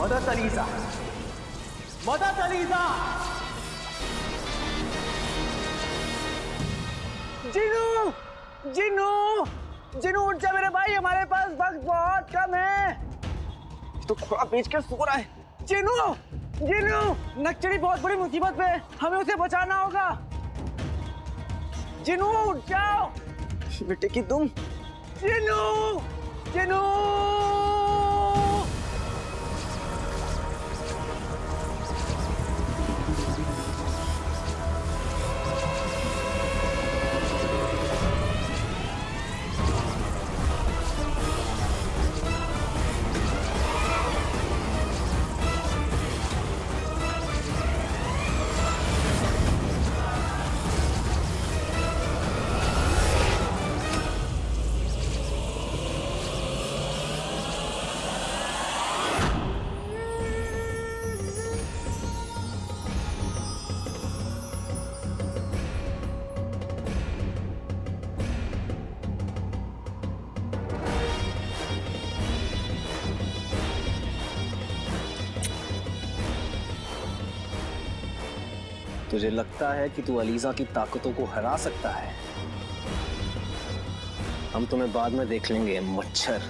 Mother Teresa, mother Teresa. Jinu, Jinu, Jinu उठ जा मेरे भाई, हमारे पास वक्त बहुत कम है। तो थोड़ा बेच कर सो रहा है। जिनू, जिनू, नक्सली बहुत बड़ी मुसीबत में, हमें उसे बचाना होगा। जिनू उठ जाओ। बेटे की तुम। जिनू, जिनू। तुझे लगता है कि तू अलीजा की ताकतों को हरा सकता है? हम तुम्हें बाद में देख लेंगे मच्छर,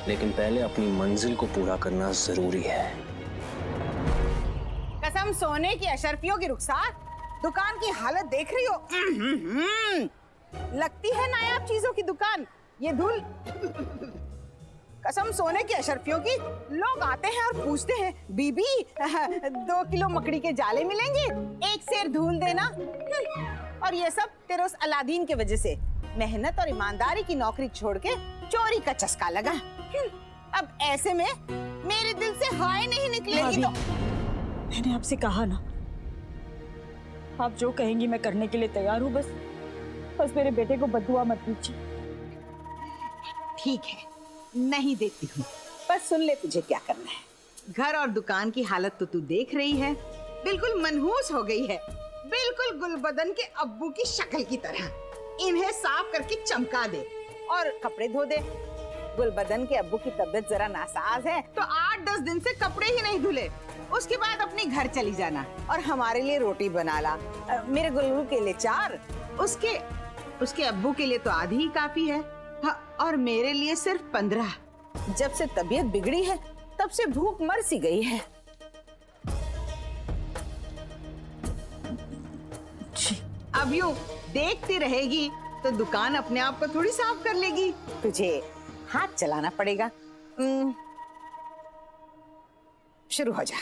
लेकिन पहले अपनी मंजिल को पूरा करना जरूरी है। कसम सोने की अशरफियों की रुखसार, दुकान की हालत देख रही हो? लगती है नायाब चीजों की दुकान। ये धूल, कसम सोने की अशरफियों की, लोग आते हैं और पूछते हैं बीबी 2 किलो मकड़ी के जाले मिलेंगे, 1 सेर धूल देना। और ये सब तेरे उस अलादीन की वजह से मेहनत और ईमानदारी की नौकरी छोड़ के चोरी का चस्का लगा। अब ऐसे में मेरे दिल से हाय नहीं निकलेगी तो। मैंने आपसे कहा ना, आप जो कहेंगी मैं करने के लिए तैयार हूँ। बस मेरे बेटे को बददुआ मत दीजिए। ठीक है, नहीं देती हूँ, बस सुन ले तुझे क्या करना है। घर और दुकान की हालत तो तू देख रही है, बिल्कुल मनहूस हो गई है, बिल्कुल गुलबदन के अब्बू की शक्ल की तरह। इन्हें साफ करके चमका दे और कपड़े धो दे। गुलबदन के अब्बू की तबीयत जरा नासाज है, तो 8-10 दिन से कपड़े ही नहीं धुले। उसके बाद अपने घर चली जाना और हमारे लिए रोटी बना ला। मेरे गुल्लू के लिए 4, उसके अब्बू के लिए तो आधी ही काफी है। हाँ, और मेरे लिए सिर्फ 15। जब से तबीयत बिगड़ी है तब से भूख मर सी गई है। अब यूं देखती रहेगी तो दुकान अपने आप को थोड़ी साफ कर लेगी। तुझे हाथ चलाना पड़ेगा। शुरू हो जा।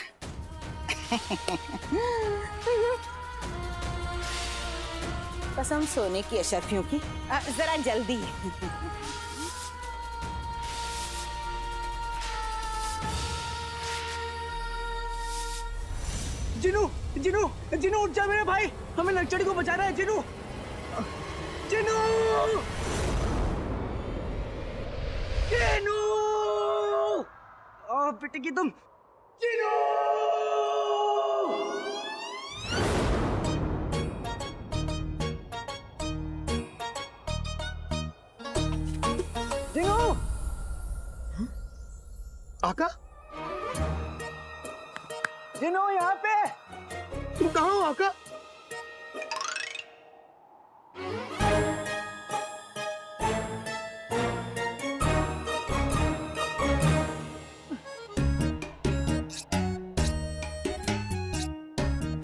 कसम सोने की अशरफियों की, जरा जल्दी। जिनू, जिनू, जिनू उठ जा मेरे भाई, हमें नक्सली को बचाना है। जिनू, जिनू, जिनू, बेटे की तुम। जिनू, जिनू, आका, जिनू यहाँ पे। तुम कहाँ हो आका?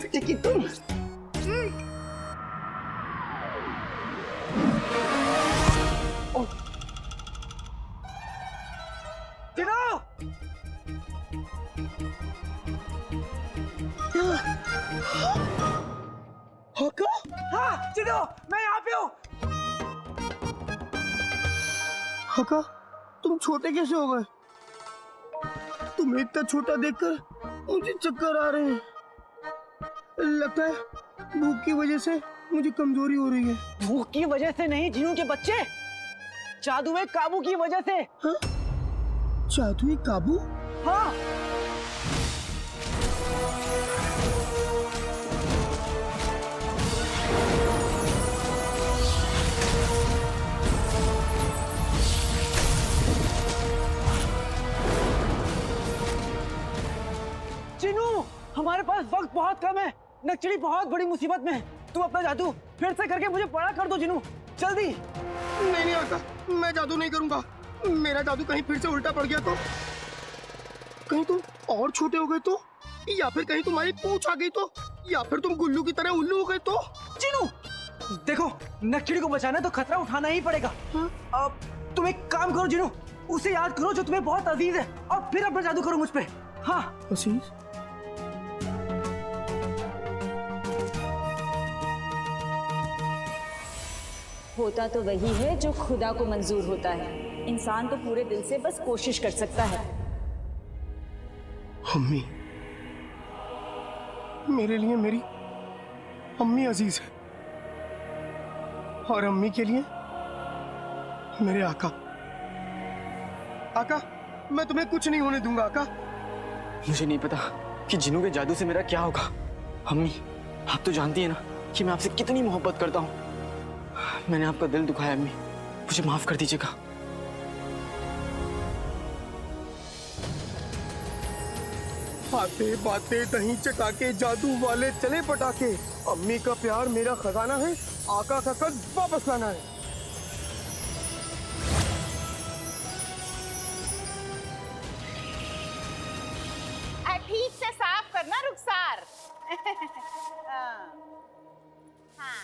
बेटे की तुम। जिनू, आका? हाँ जिनू, मैं यहाँ पे हूँ। आका, तुम छोटे कैसे हो गए? तुम्हें इतना छोटा देखकर मुझे चक्कर आ रहे हैं। लगता है भूख की वजह से मुझे कमजोरी हो रही है। भूख की वजह से नहीं जिनू के बच्चे, जादुई काबू की वजह से। हाँ? जादुई काबू? हाँ। चिनू, हमारे पास वक्त बहुत कम है। नक्चड़ी बहुत बड़ी मुसीबत में है। तू अपना जादू फिर से करके मुझे बड़ा कर दो जिनू, जल्दी। नहीं नहीं आका, मैं जादू नहीं करूंगा। मेरा जादू कहीं फिर से उल्टा पड़ गया तो, कहीं तुम और छोटे हो गए तो, या फिर कहीं तुम्हारी पूंछ आ गई तो, या फिर तुम गुल्लू की तरह उल्लू हो गए तो। जिनू, देखो नक्चड़ी को बचाना है तो खतरा उठाना ही पड़ेगा। हाँ? अब तुम एक काम करो जिनू, उसे याद करो जो तुम्हें बहुत अजीज है, और फिर अपना जादू करो मुझ पे। हाँ अजीज? होता तो वही है जो खुदा को मंजूर होता है। इंसान तो पूरे दिल से बस कोशिश कर सकता है। अम्मी, मेरे लिए मेरी अम्मी अजीज है, और अम्मी के लिए मेरे आका। आका, मैं तुम्हें कुछ नहीं होने दूंगा आका। मुझे नहीं पता कि जिनू के जादू से मेरा क्या होगा। अम्मी, आप तो जानती है ना कि मैं आपसे कितनी मोहब्बत करता हूँ। मैंने आपका दिल दुखाया अम्मी, मुझे माफ कर दीजिएगा। बातें बातें दही चटाके, जादू वाले चले पटाके। अम्मी का प्यार मेरा खजाना है, आका का कद वापस लाना है। ठीक से साफ करना रुखसार। हाँ।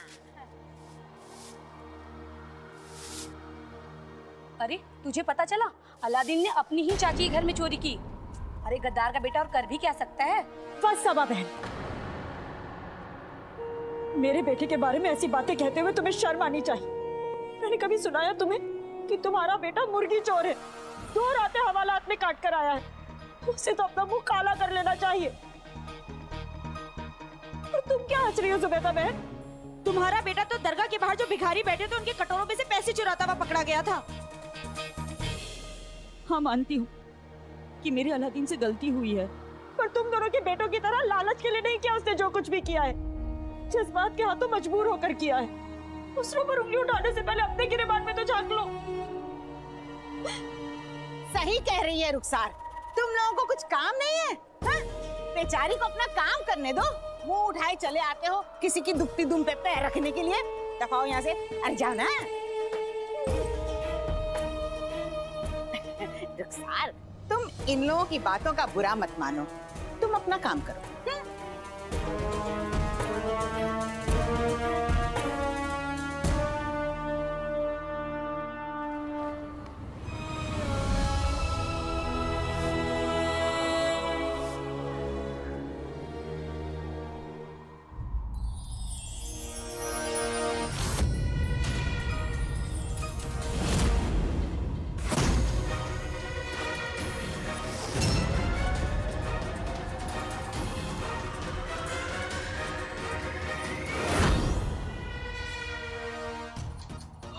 अरे तुझे पता चला, अलादीन ने अपनी ही चाची के घर में चोरी की। अरे गद्दार का बेटा और कर भी क्या सकता है। बस सबा बहन, मेरे बेटे के बारे में ऐसी बातें कहते हुए तुम्हें शर्म आनी चाहिए। मैंने कभी सुनाया तुम्हें कि तुम्हारा बेटा मुर्गी चोर है, 2 रातें हवालात में काट कर आया है। उसे तो अपना मुंह काला कर लेना चाहिए। और तुम क्या हंस रही हो जुबैदा बहन? तुम्हारा बेटा तो दरगाह के बाहर जो भिखारी बैठे थे उनके कटोरों में से पैसे चुराता हुआ पकड़ा गया था। हाँ, मानती हूँ कि मेरे अलादीन से गलती हुई है, पर तुम दोनों के बेटों की तरह लालच के लिए नहीं किया उसने जो कुछ भी किया है। जज्बात के हाथों मजबूर होकर किया है। दूसरों पर उंगली उठाने से पहले अपने गिरेबान में तो झांक लो। सही कह रही है रुखसार, तुम लोगों को कुछ काम नहीं है? हाँ? बेचारी को अपना काम करने दो। मुंह उठाए चले आते हो किसी की दुखती दुम पे पैर रखने के लिए। दफाओ यहाँ से, अरे जाओ ना। रुखसार, तुम इन लोगों की बातों का बुरा मत मानो, तुम अपना काम करो।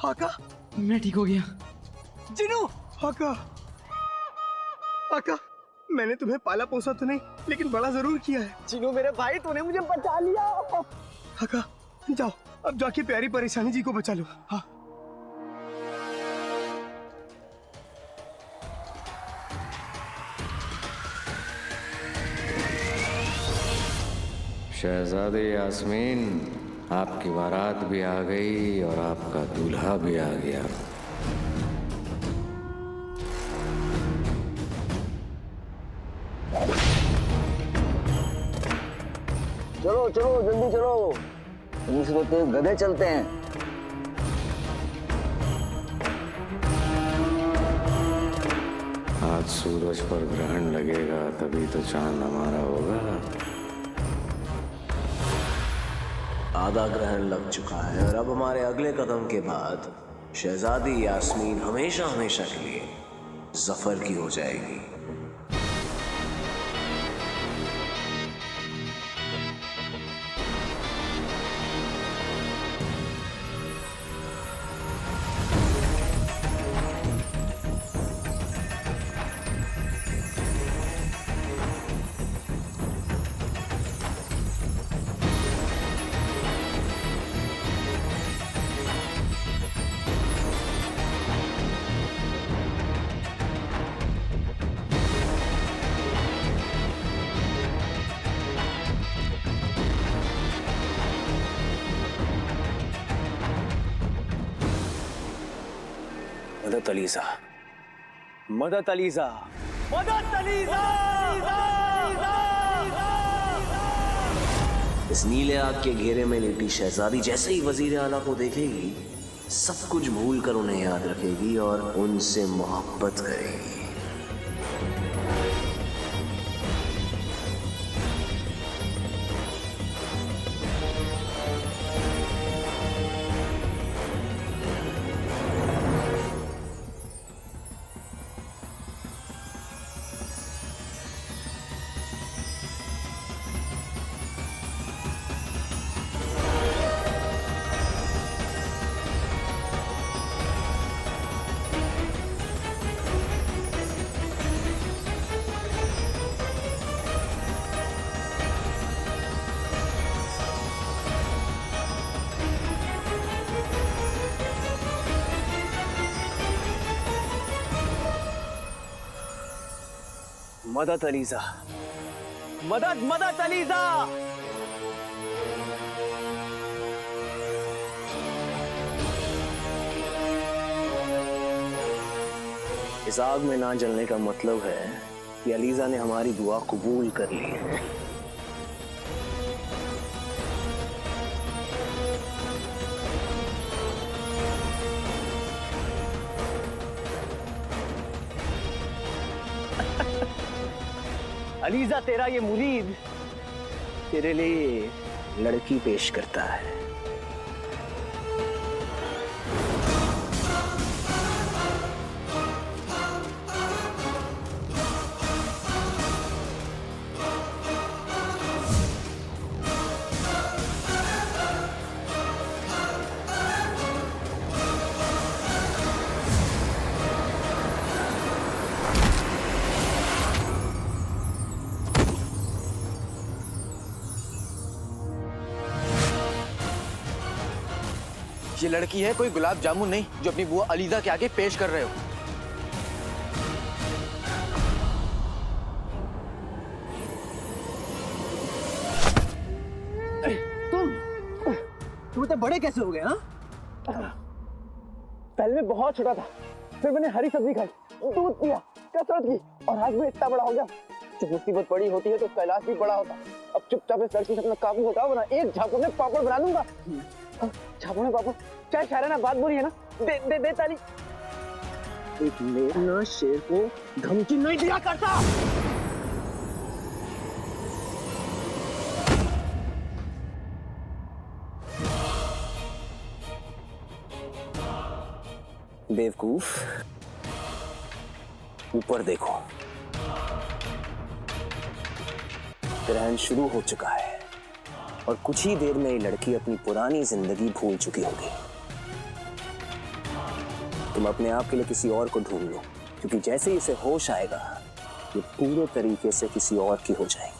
आका, मैं ठीक हो गया। जिनू, आका, आका, मैंने तुम्हें पाला पोसा तो नहीं, लेकिन बड़ा जरूर किया है। जिनू मेरे भाई, तूने मुझे बचा लिया। आका, जाओ अब जाके प्यारी परेशानी जी को बचा लो। हाँ। शहजादी यास्मीन, आपकी बारात भी आ गई और आपका दूल्हा भी आ गया। चलो चलो जल्दी चलो, दूसरे तेज गधे चलते हैं। आज सूरज पर ग्रहण लगेगा तभी तो चांद हमारा होगा। आधा ग्रहण लग चुका है और अब हमारे अगले कदम के बाद शहजादी यास्मीन हमेशा हमेशा के लिए जफर की हो जाएगी। मदद अलीजा, मदद अलीजा, मदद अलीजा। इस नीले आग के घेरे में लेटी शहजादी जैसे ही वजीर आला को देखेगी, सब कुछ भूल कर उन्हें याद रखेगी और उनसे मोहब्बत करेगी। मदद अलीजा, मदद मदद अलीजा। इस आग में ना जलने का मतलब है कि अलीजा ने हमारी दुआ कबूल कर ली है। अलीजा, तेरा ये मुरीद तेरे लिए लड़की पेश करता है। ये लड़की है कोई गुलाब जामुन नहीं जो अपनी बुआ अलीजा के आगे पेश कर रहे हो। तुम इतने बड़े कैसे हो गए? हाँ, पहले मैं बहुत छोटा था, फिर मैंने हरी सब्जी खाई, दूध पिया, कसरत की और आज मैं इतना बड़ा हो गया। जब मुसीबत बड़ी होती है तो कैलाश भी बड़ा होता। अब चुपचाप इस लड़की से अपना काबू हटाओ, वरना एक झापड़ में पापड़ बना दूंगा। झापड़ में पापड़, चाहे शायराना बात बोली है ना, दे दे दे ताली। एक मेरा शेर को धमकी नहीं दिया करता। बेवकूफ, ऊपर देखो, ग्रहण शुरू हो चुका है और कुछ ही देर में ये लड़की अपनी पुरानी जिंदगी भूल चुकी होगी। तुम अपने आप के लिए किसी और को ढूंढ लो, क्योंकि जैसे ही इसे होश आएगा ये पूरे तरीके से किसी और की हो जाएगी।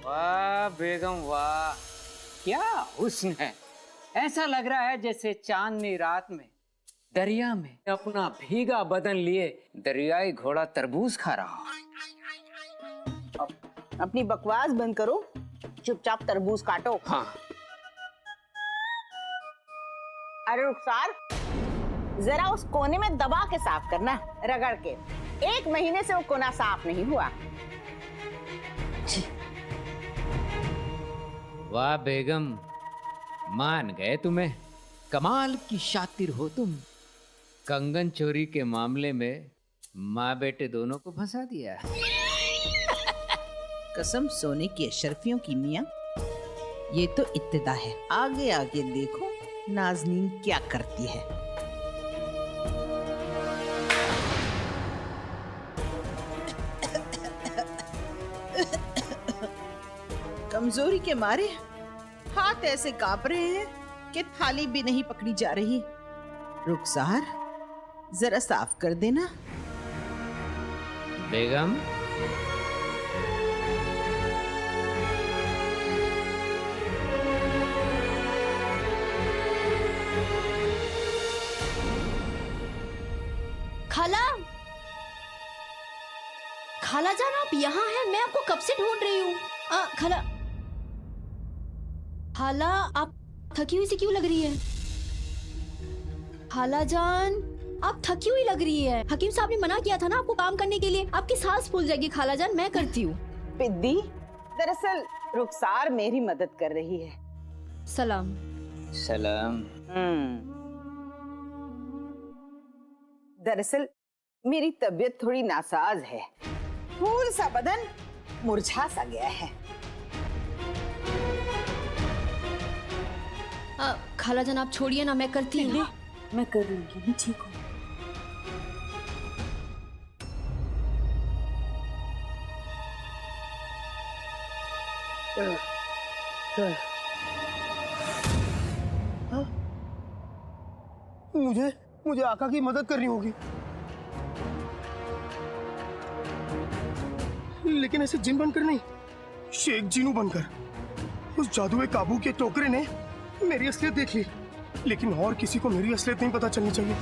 वाह बेगम वाह, क्या हुस्न है। ऐसा लग रहा है जैसे चांदनी रात में दरिया में अपना भीगा बदन लिए दरियाई घोड़ा तरबूज खा रहा हो। अपनी बकवास बंद करो, चुपचाप तरबूज काटो। हाँ। अरे रुखसार, जरा उस कोने में दबा के साफ करना, रगड़ के। 1 महीने से वो कोना साफ नहीं हुआ। वाह बेगम, मान गए तुम्हें। कमाल की शातिर हो तुम। कंगन चोरी के मामले में माँ बेटे दोनों को फंसा दिया। कसम सोने की अशरफियों की मियां, ये तो इब्तिदा है। आगे आगे देखो नाज़नीन क्या करती है। कमजोरी के मारे हाथ ऐसे कांप रहे हैं कि थाली भी नहीं पकड़ी जा रही। रुखसार, जरा साफ कर देना। बेगम, खाला, खाला जान आप यहाँ हैं? मैं आपको कब से ढूंढ रही हूँ। खाला, खाला आप थकी हुई सी क्यों लग रही है? खाला जान आप थकी हुई लग रही है। हकीम साहब ने मना किया था ना आपको काम करने के लिए। आपकी सांस फूल जाएगी खाला जान, मैं करती हूँ। पिद्दी, दरअसल रुखसार मेरी मदद कर रही है। सलाम। सलाम। दरअसल मेरी तबीयत थोड़ी नासाज है, फूल सा बदन मुरझा सा गया है। खाला जान आप छोड़िए ना, मैं करती हूँ। मैं कर लूंगी, मैं ठीक हूँ। मुझे आका की मदद करनी होगी, लेकिन ऐसे जिन बनकर नहीं, शेख जीनू बनकर। उस जादुई काबू के टोकरे ने मेरी असलियत देख ली, लेकिन और किसी को मेरी असलियत नहीं पता चलनी चाहिए।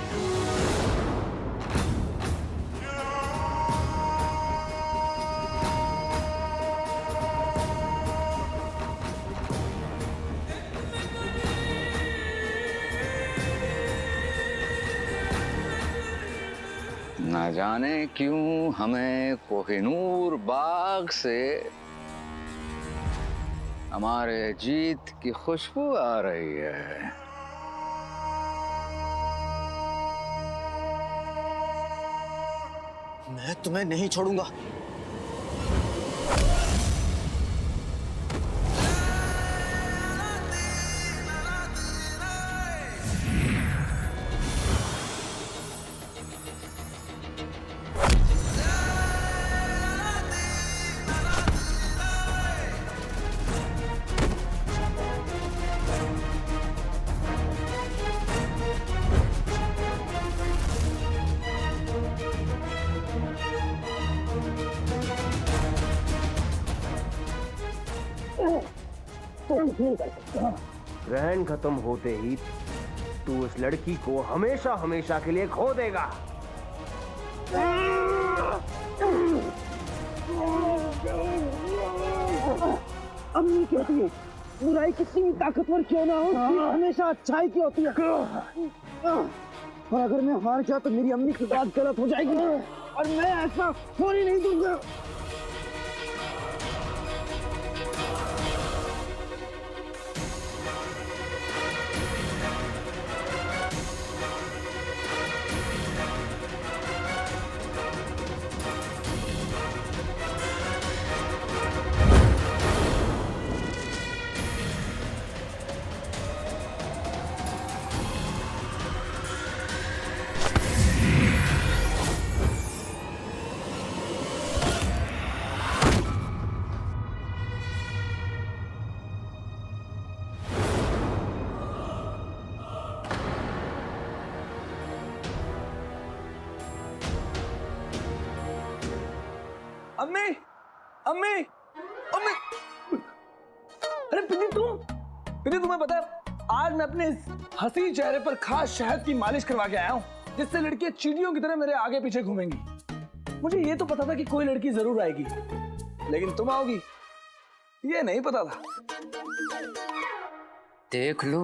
ना जाने क्यों हमें कोहिनूर बाग से हमारे जीत की खुशबू आ रही है। मैं तुम्हें नहीं छोड़ूंगा। ग्रहण खत्म होते ही तू उस लड़की को हमेशा हमेशा के लिए खो देगा। अम्मी कहती है बुराई कितनी भी ताकतवर क्यों ना हो, हमेशा अच्छाई की होती है। और अगर मैं हार गया तो मेरी अम्मी की बात गलत हो जाएगी और मैं ऐसा होने नहीं दूंगा। अम्मी, अम्मी, अम्मी, अरे पिंडी तुम्हें पता है आज मैं अपने इस हसीन चेहरे पर खास शहद की मालिश करवा के आया हूँ, जिससे लड़कियां चींटियों की तरह मेरे आगे पीछे घूमेंगी। मुझे ये तो पता था कि कोई लड़की जरूर आएगी, लेकिन तुम आओगी ये नहीं पता था। देख लो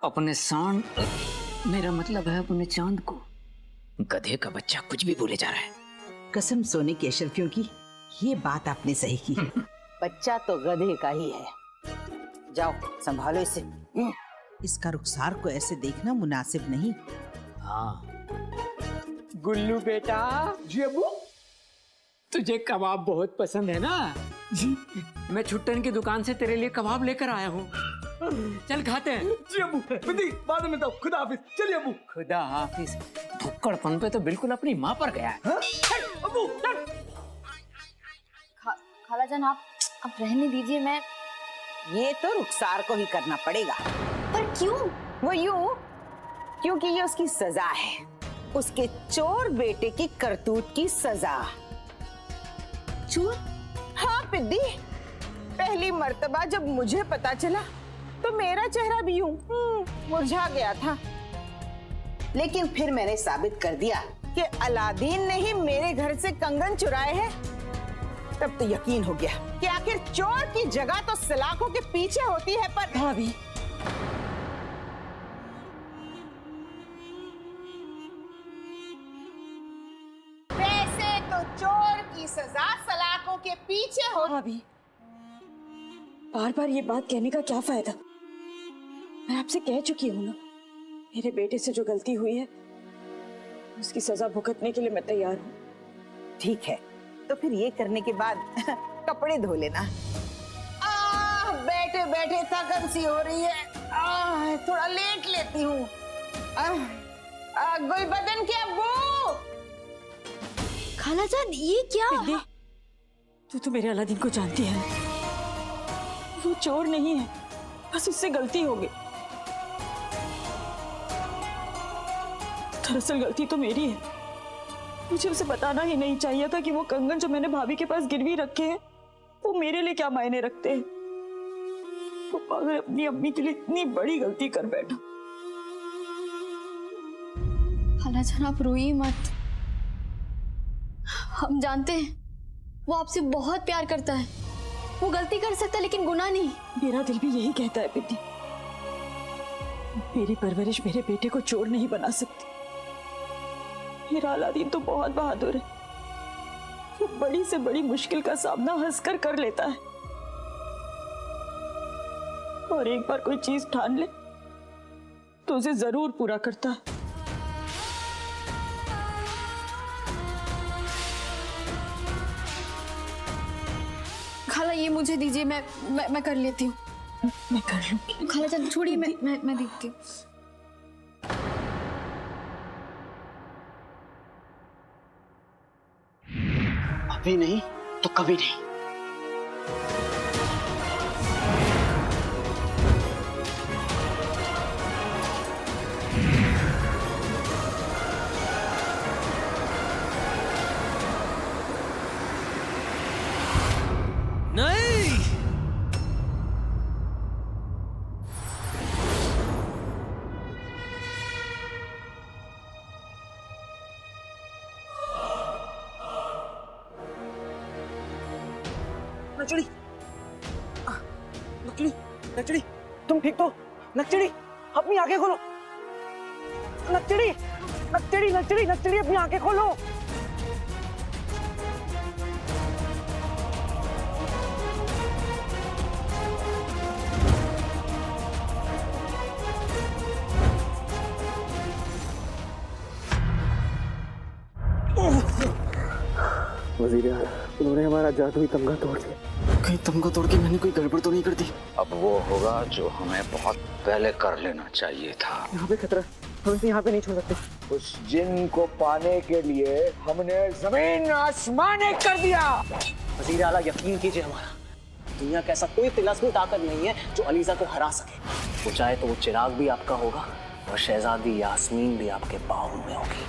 अपने सांड, मेरा मतलब है अपने चांद को। गधे का बच्चा कुछ भी बोले जा रहा है। कसम सोने की अशरफियों की, ये बात आपने सही की। बच्चा तो गधे का ही है। जाओ संभालो इसे। इसका रुखसार को ऐसे देखना मुनासिब नहीं। हाँ गुल्लू बेटा। जी अब्बू। तुझे कबाब बहुत पसंद है ना? जी। मैं छुट्टन की दुकान से तेरे लिए कबाब लेकर आया हूँ, चल खाते हैं। जी अब्बू, बाद में मिलता हूँ। खुदा हाफिज। चलिए अब्बू। खुदा हाफिज। भुक्कड़पन पे तो बिल्कुल अपनी माँ पर गया है। अब्बू खाला जान आप रहने दीजिए। मैं ये तो रुखसार को ही करना पड़ेगा। पर क्यों? वो यूं क्योंकि ये उसकी सजा है, उसके चोर बेटे की करतूत की सजा। चोर? हाँ पिद्दी, पहली मर्तबा जब मुझे पता चला तो मेरा चेहरा भी यूं मुरझा गया था, लेकिन फिर मैंने साबित कर दिया कि अलादीन ने ही मेरे घर से कंगन चुराए हैं, तब तो यकीन हो गया कि आखिर चोर की जगह तो सलाखों के पीछे होती है। पर भाभी, वैसे तो चोर की सजा सलाखों के पीछे हो। भाभी, बार बार ये बात कहने का क्या फायदा? मैं आपसे कह चुकी हूँ ना, मेरे बेटे से जो गलती हुई है उसकी सजा भुगतने के लिए मैं तैयार हूँ। ठीक है, तो फिर ये करने के बाद कपड़े धो लेना। बैठे बैठे थकन सी हो रही है, थोड़ा लेट लेती हूँ। गुलबदन के अब्बू। खालाजान ये क्या? बिंदी, तू तो मेरे अलादीन को जानती है, वो चोर नहीं है, बस उससे गलती हो गई। दरअसल गलती तो मेरी है, मुझे उसे बताना ही नहीं चाहिए था कि वो कंगन जो मैंने भाभी के पास गिरवी रखे हैं वो मेरे लिए क्या मायने रखते हैं। वो पागल अपनी अम्मी के लिए इतनी बड़ी गलती कर बैठा। खालाजान आप रोइए मत, हम जानते हैं वो आपसे बहुत प्यार करता है, वो गलती कर सकता है लेकिन गुनाह नहीं। मेरा दिल भी यही कहता है बिंदी, मेरी परवरिश मेरे बेटे को चोर नहीं बना सकती। मेरा अलादीन तो बहुत बहादुर है, वो बड़ी से बड़ी मुश्किल का सामना हंसकर कर लेता है, और एक बार कोई चीज ठान ले तो उसे जरूर पूरा करता है। खाला ये मुझे दीजिए, मैं कर लेती हूँ। मैं कर लूंगी। खालाजान छोड़िए, मैं देखती हूँ। अभी नहीं तो कभी नहीं। नहीं, नचड़ी, नचड़ी, नचड़ी, तुम ठीक तो? नचड़ी, अपनी आंखें खोलो। नचड़ी, नचड़ी, नचड़ी, नचड़ी, अपनी आंखें खोलो। वजीर आला, उन्होंने हमारा जादुई तमगा तोड़ दिया। कहीं तमगा तोड़ के मैंने कोई गड़बड़ तो नहीं कर दी? अब वो होगा जो हमें बहुत पहले कर लेना चाहिए था। यहाँ पे खतरा, हम इसे यहाँ पे नहीं छोड़ सकते। उस जिन को पाने के लिए हमने जमीन आसमान एक कर दिया। वजीर आला यकीन कीजिए, हमारा दुनिया का ऐसा कोई तिलस्मी ताकत नहीं है जो अलीजा को हरा सके। वो चाहे तो वो चिराग भी आपका होगा और शहजादी यास्मीन भी आपके बाहों में होगी।